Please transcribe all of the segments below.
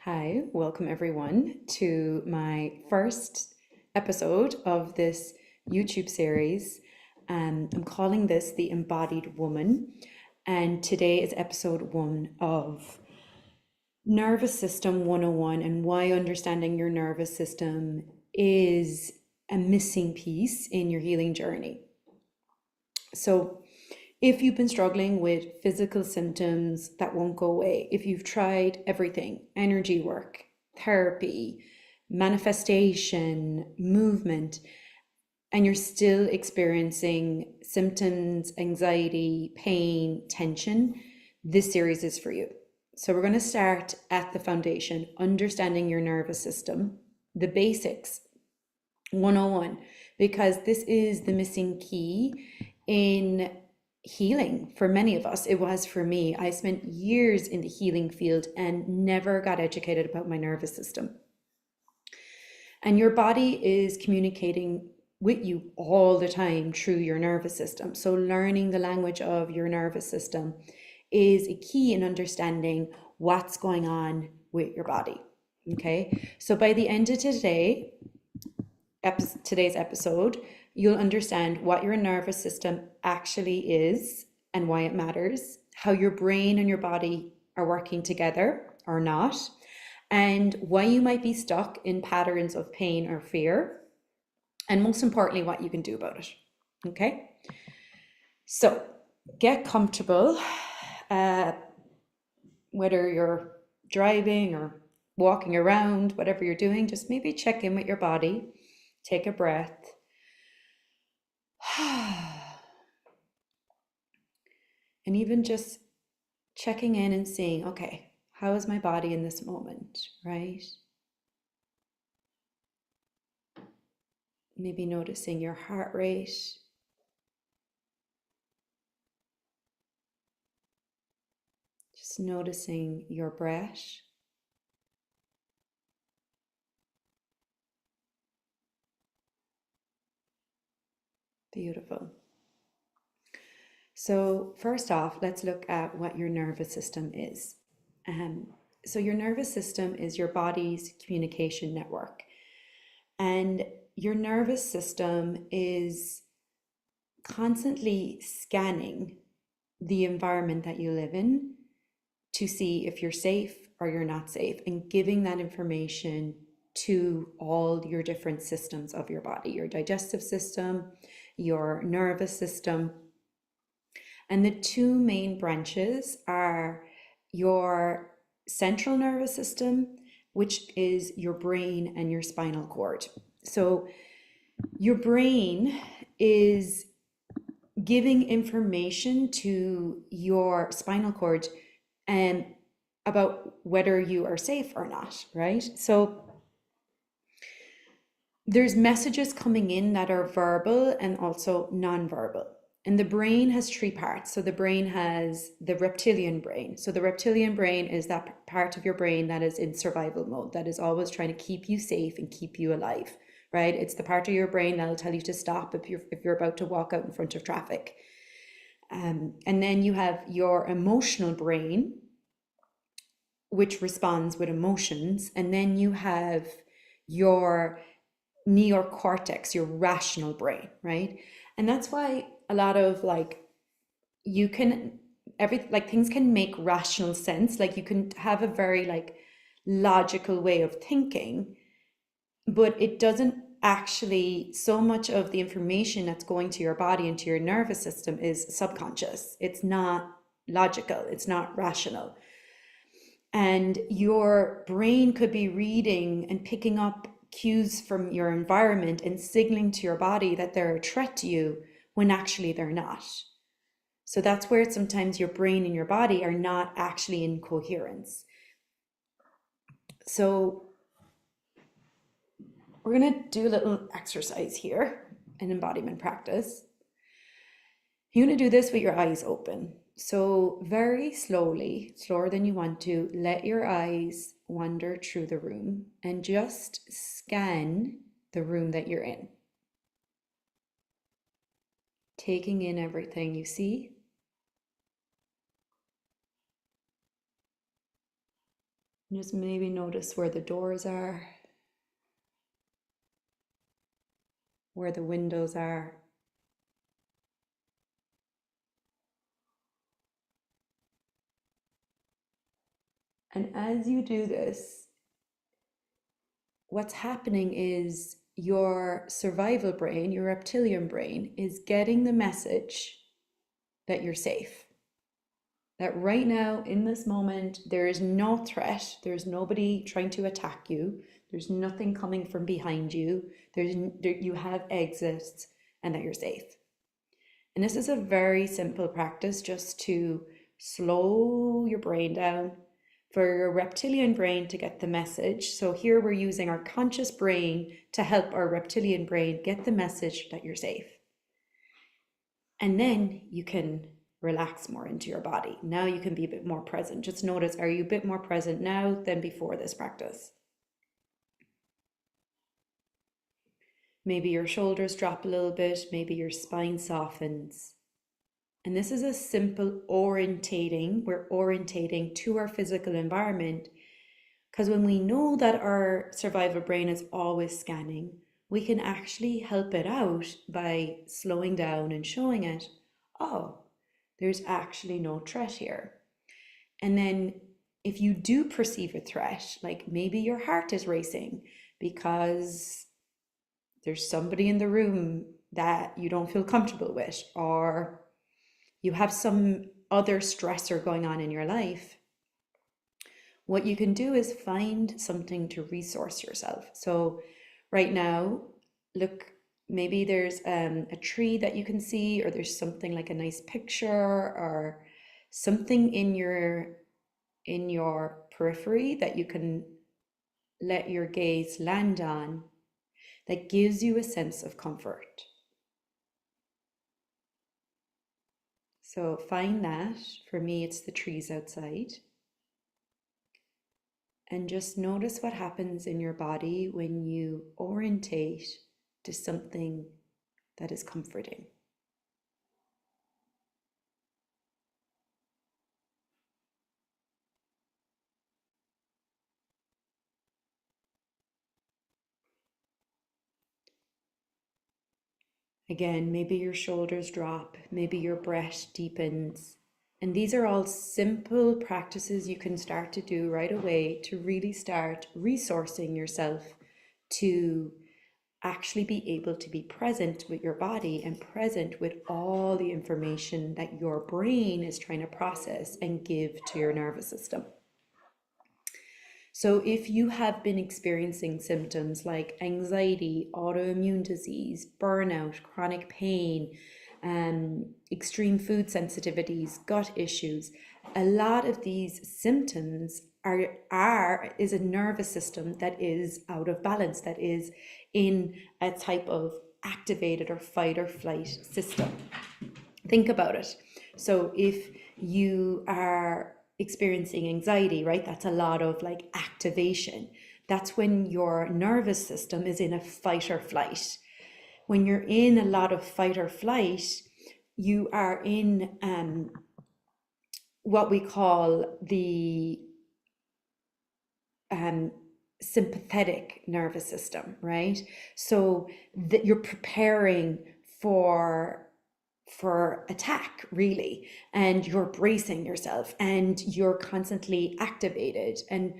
Hi, welcome everyone to my first episode of this YouTube series. I'm calling this The Embodied Woman, and today is episode one of Nervous System 101 and why understanding your nervous system is a missing piece in your healing journey. So, if you've been struggling with physical symptoms that won't go away, if you've tried everything, energy work, therapy, manifestation, movement, and you're still experiencing symptoms, anxiety, pain, tension, this series is for you. So, we're going to start at the foundation, understanding your nervous system, the basics, 101, because this is the missing key in healing for many of us. It was for me. I spent years in the healing field and never got educated about my nervous system. And your body is communicating with you all the time through your nervous system. So learning the language of your nervous system is a key in understanding what's going on with your body. Okay, so by the end of today's episode, you'll understand what your nervous system actually is and why it matters, how your brain and your body are working together or not, and why you might be stuck in patterns of pain or fear, and most importantly, what you can do about it. Okay? So get comfortable, whether you're driving or walking around, whatever you're doing, just maybe check in with your body, take a breath. And even just checking in and seeing, okay, how is my body in this moment, right? Maybe noticing your heart rate. Just noticing your breath. Beautiful. So first off, let's look at what your nervous system is. So your nervous system is your body's communication network. And your nervous system is constantly scanning the environment that you live in to see if you're safe or you're not safe, and giving that information to all your different systems of your body, your digestive system, your nervous system. And the two main branches are your central nervous system, which is your brain, and your spinal cord. So your brain is giving information to your spinal cord and about whether you are safe or not, right? So there's messages coming in that are verbal and also non-verbal. And the brain has three parts. So the brain has the reptilian brain. So the reptilian brain is that part of your brain that is in survival mode, that is always trying to keep you safe and keep you alive, right? It's the part of your brain that'll tell you to stop if you're about to walk out in front of traffic. And then you have your emotional brain, which responds with emotions. And then you have your neocortex, your rational brain, right? And that's why a lot of you can things can make rational sense. Like you can have a very logical way of thinking, but it doesn't actually, so much of the information that's going to your body and to your nervous system is subconscious. It's not logical, it's not rational. And your brain could be reading and picking up cues from your environment and signaling to your body that they're a threat to you when actually they're not. So that's where sometimes your brain and your body are not actually in coherence. So we're going to do a little exercise here, an embodiment practice. You're going to do this with your eyes open. So very slowly, slower than you want to, let your eyes wander through the room and just scan the room that you're in. Taking in everything you see. Just maybe notice where the doors are, where the windows are. And as you do this, what's happening is your survival brain, your reptilian brain, is getting the message that you're safe. That right now, in this moment, there is no threat. There's nobody trying to attack you. There's nothing coming from behind you. You have exits, and that you're safe. And this is a very simple practice just to slow your brain down, for your reptilian brain to get the message. So here we're using our conscious brain to help our reptilian brain get the message that you're safe. And then you can relax more into your body. Now you can be a bit more present. Just notice, are you a bit more present now than before this practice? Maybe your shoulders drop a little bit, maybe your spine softens. And this is a simple orientating. We're orientating to our physical environment, because when we know that our survival brain is always scanning, we can actually help it out by slowing down and showing it, oh, there's actually no threat here. And then if you do perceive a threat, like maybe your heart is racing because there's somebody in the room that you don't feel comfortable with, or you have some other stressor going on in your life, what you can do is find something to resource yourself. So right now, look, maybe there's a tree that you can see, or there's something like a nice picture, or something in your periphery that you can let your gaze land on, that gives you a sense of comfort. So find that. For me, it's the trees outside. And just notice what happens in your body when you orientate to something that is comforting. Again, maybe your shoulders drop, maybe your breath deepens. And these are all simple practices you can start to do right away to really start resourcing yourself to actually be able to be present with your body and present with all the information that your brain is trying to process and give to your nervous system. So if you have been experiencing symptoms like anxiety, autoimmune disease, burnout, chronic pain, extreme food sensitivities, gut issues, a lot of these symptoms is a nervous system that is out of balance, that is in a type of activated or fight or flight system. Think about it. So if you are experiencing anxiety, right, that's a lot of like activation. That's when your nervous system is in a fight or flight. When you're in a lot of fight or flight, you are in what we call the sympathetic nervous system, right? So that you're preparing for attack, really, and you're bracing yourself and you're constantly activated. And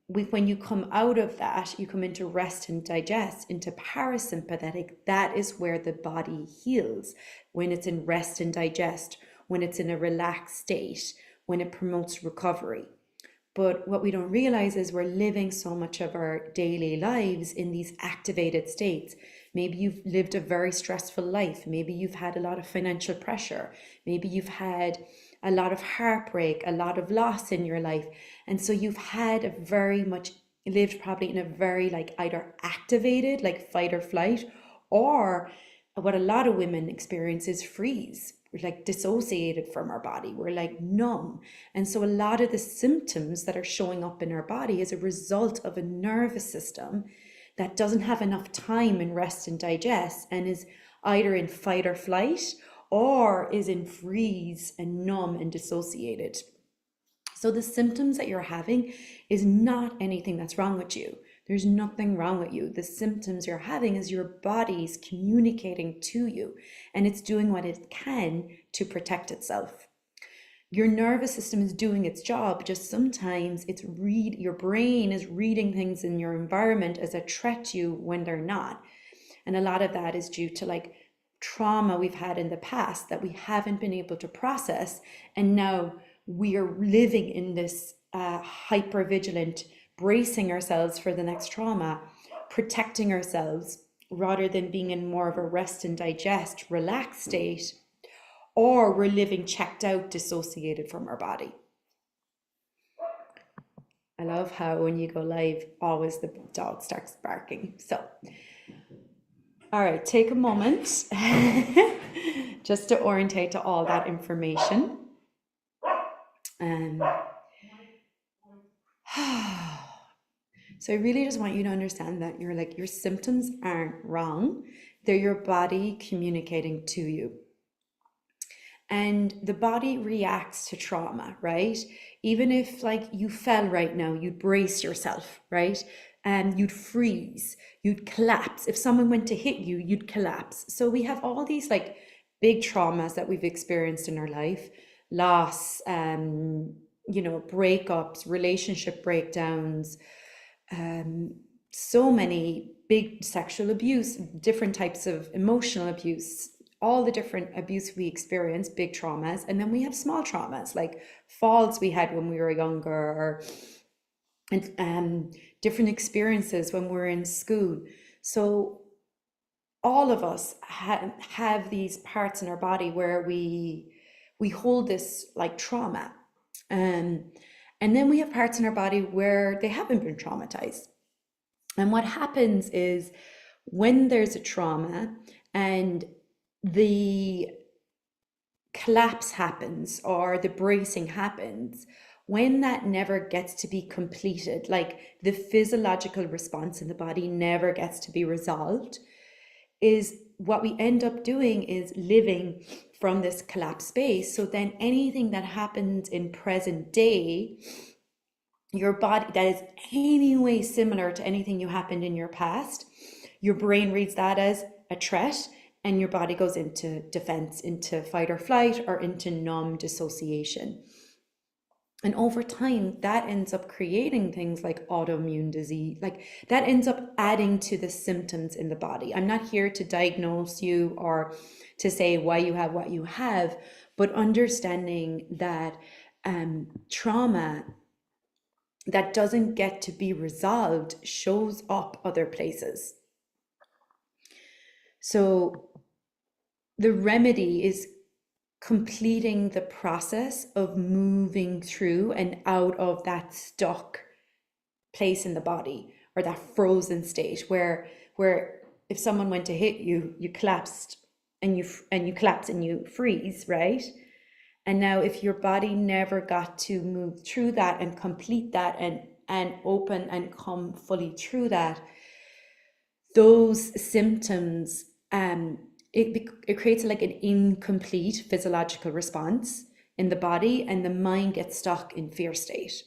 when you come out of that, you come into rest and digest, into parasympathetic. That is where the body heals, when it's in rest and digest, when it's in a relaxed state, when it promotes recovery. But what we don't realize is we're living so much of our daily lives in these activated states. Maybe you've lived a very stressful life. Maybe you've had a lot of financial pressure. Maybe you've had a lot of heartbreak, a lot of loss in your life. And so you've had a very much lived probably in a very like either activated, like fight or flight, or what a lot of women experience is freeze. We're like dissociated from our body. We're like numb. And so a lot of the symptoms that are showing up in our body is a result of a nervous system that doesn't have enough time in rest and digest, and is either in fight or flight or is in freeze and numb and dissociated. So the symptoms that you're having is not anything that's wrong with you. There's nothing wrong with you. The symptoms you're having is your body's communicating to you, and it's doing what it can to protect itself. Your nervous system is doing its job, just sometimes your brain is reading things in your environment as a threat to you when they're not. And a lot of that is due to like trauma we've had in the past that we haven't been able to process, and now we are living in this hyper vigilant, bracing ourselves for the next trauma, protecting ourselves rather than being in more of a rest and digest, relaxed state, or we're living checked out, dissociated from our body. I love how when you go live, always the dog starts barking. So, all right, take a moment just to orientate to all that information. So I really just want you to understand that your symptoms aren't wrong. They're your body communicating to you. And the body reacts to trauma, right? Even if like you fell right now, you'd brace yourself, right? And you'd freeze, you'd collapse. If someone went to hit you, you'd collapse. So we have all these like big traumas that we've experienced in our life, loss, breakups, relationship breakdowns, so many big sexual abuse, different types of emotional abuse, all the different abuse we experience, big traumas. And then we have small traumas like falls we had when we were younger, or different experiences when we're in school. So all of us have these parts in our body where we hold this like trauma. And then we have parts in our body where they haven't been traumatized. And what happens is when there's a trauma and the collapse happens or the bracing happens, when that never gets to be completed, like the physiological response in the body never gets to be resolved, is what we end up doing is living from this collapsed space. So then anything that happens in present day, your body that is anyway similar to anything you happened in your past, your brain reads that as a threat, and your body goes into defense, into fight or flight, or into numb dissociation. And over time, that ends up creating things like autoimmune disease, like that ends up adding to the symptoms in the body. I'm not here to diagnose you or to say why you have what you have, but understanding that trauma that doesn't get to be resolved shows up other places. So the remedy is completing the process of moving through and out of that stuck place in the body, or that frozen state where if someone went to hit you, you collapsed and you collapse and you freeze, right? And now if your body never got to move through that and complete that and open and come fully through that, those symptoms, it creates like an incomplete physiological response in the body, and the mind gets stuck in fear state.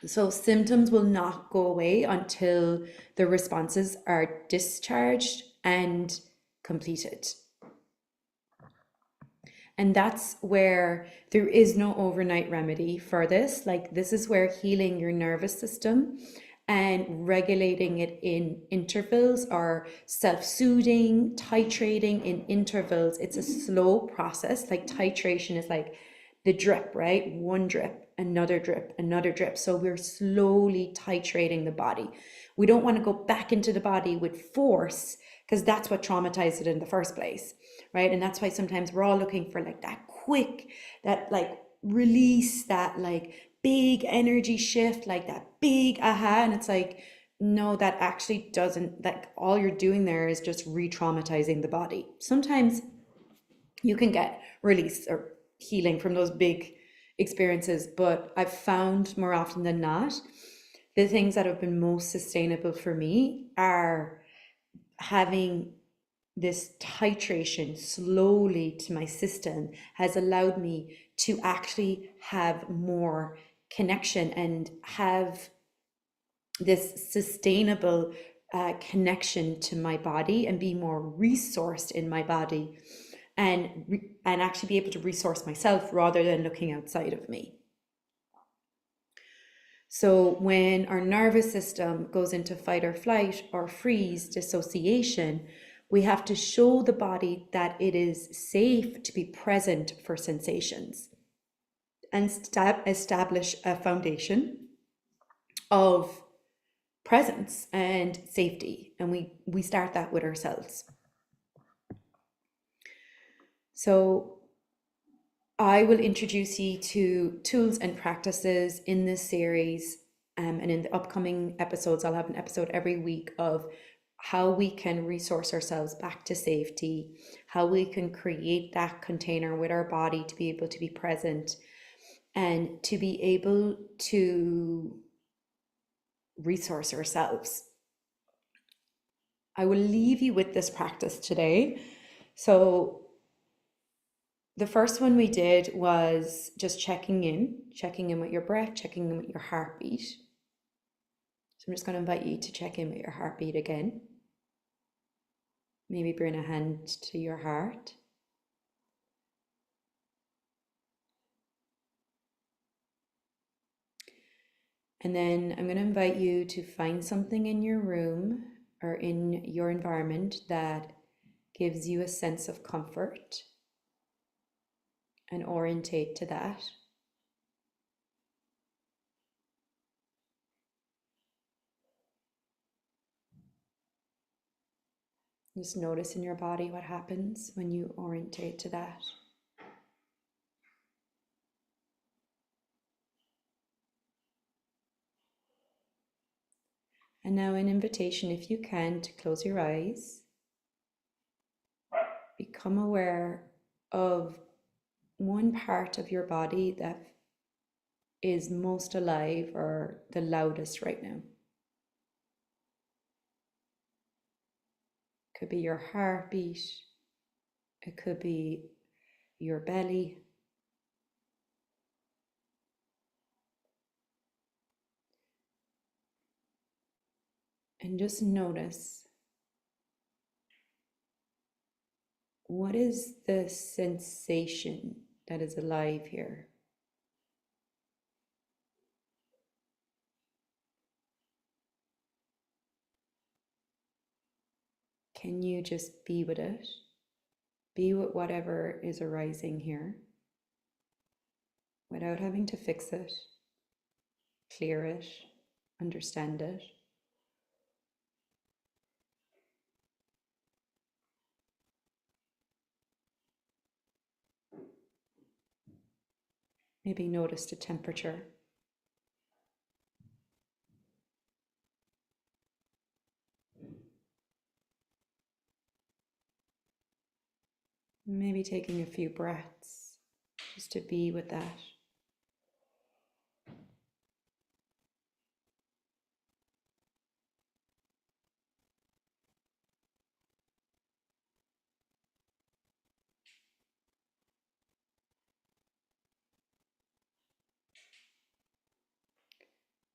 So symptoms will not go away until the responses are discharged and completed. And that's where there is no overnight remedy for this. Like, this is where healing your nervous system and regulating it in intervals, or self-soothing, titrating in intervals. It's a slow process. Like titration is like the drip, right? One drip, another drip, another drip. So we're slowly titrating the body. We don't want to go back into the body with force, because that's what traumatized it in the first place, right? And that's why sometimes we're all looking for like that quick, that like release, that like big energy shift, like that big aha. And it's like, no, that actually doesn't, like all you're doing there is just re-traumatizing the body. Sometimes you can get release or healing from those big experiences, but I've found more often than not, the things that have been most sustainable for me are having this titration slowly to my system has allowed me to actually have more connection and have this sustainable connection to my body and be more resourced in my body and actually be able to resource myself rather than looking outside of me. So when our nervous system goes into fight or flight or freeze, dissociation, we have to show the body that it is safe to be present for sensations and establish a foundation of presence and safety. And we start that with ourselves. So I will introduce you to tools and practices in this series. And in the upcoming episodes, I'll have an episode every week of how we can resource ourselves back to safety, how we can create that container with our body to be able to be present and to be able to resource ourselves. I will leave you with this practice today. So the first one we did was just checking in with your breath, checking in with your heartbeat. So I'm just going to invite you to check in with your heartbeat again. Maybe bring a hand to your heart. And then I'm going to invite you to find something in your room or in your environment that gives you a sense of comfort and orientate to that. Just notice in your body what happens when you orientate to that. And now an invitation, if you can, to close your eyes. Become aware of one part of your body that is most alive or the loudest right now. It could be your heartbeat. It could be your belly. And just notice, what is the sensation that is alive here? Can you just be with it? Be with whatever is arising here without having to fix it, clear it, understand it. Maybe notice the temperature. Maybe taking a few breaths just to be with that.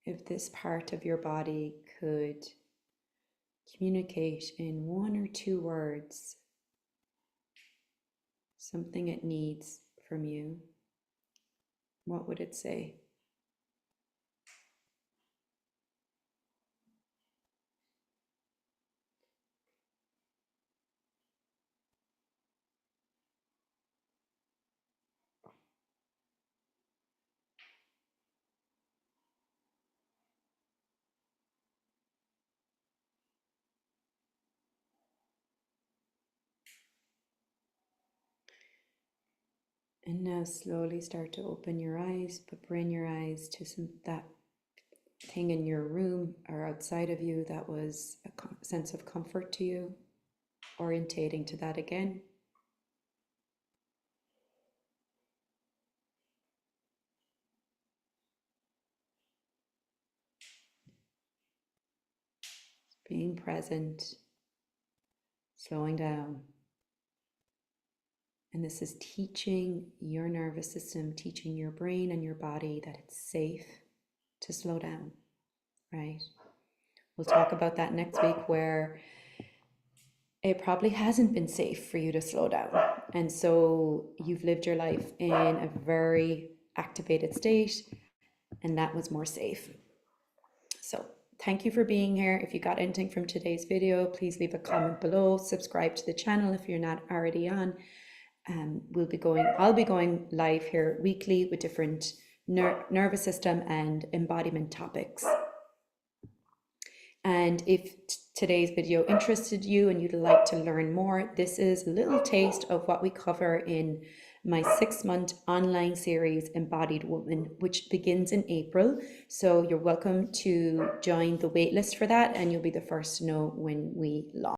If this part of your body could communicate in one or two words something it needs from you, what would it say? And now slowly start to open your eyes, but bring your eyes to that thing in your room or outside of you that was a sense of comfort to you, orientating to that again. Being present, slowing down. And this is teaching your nervous system, teaching your brain and your body that it's safe to slow down, right? We'll talk about that next week, where it probably hasn't been safe for you to slow down. And so you've lived your life in a very activated state, and that was more safe. So thank you for being here. If you got anything from today's video, please leave a comment below. Subscribe to the channel if you're not already on. I'll be going live here weekly with different nervous system and embodiment topics. And if today's video interested you and you'd like to learn more, this is a little taste of what we cover in my 6-month online series, Embodied Woman, which begins in April. So you're welcome to join the waitlist for that, and you'll be the first to know when we launch.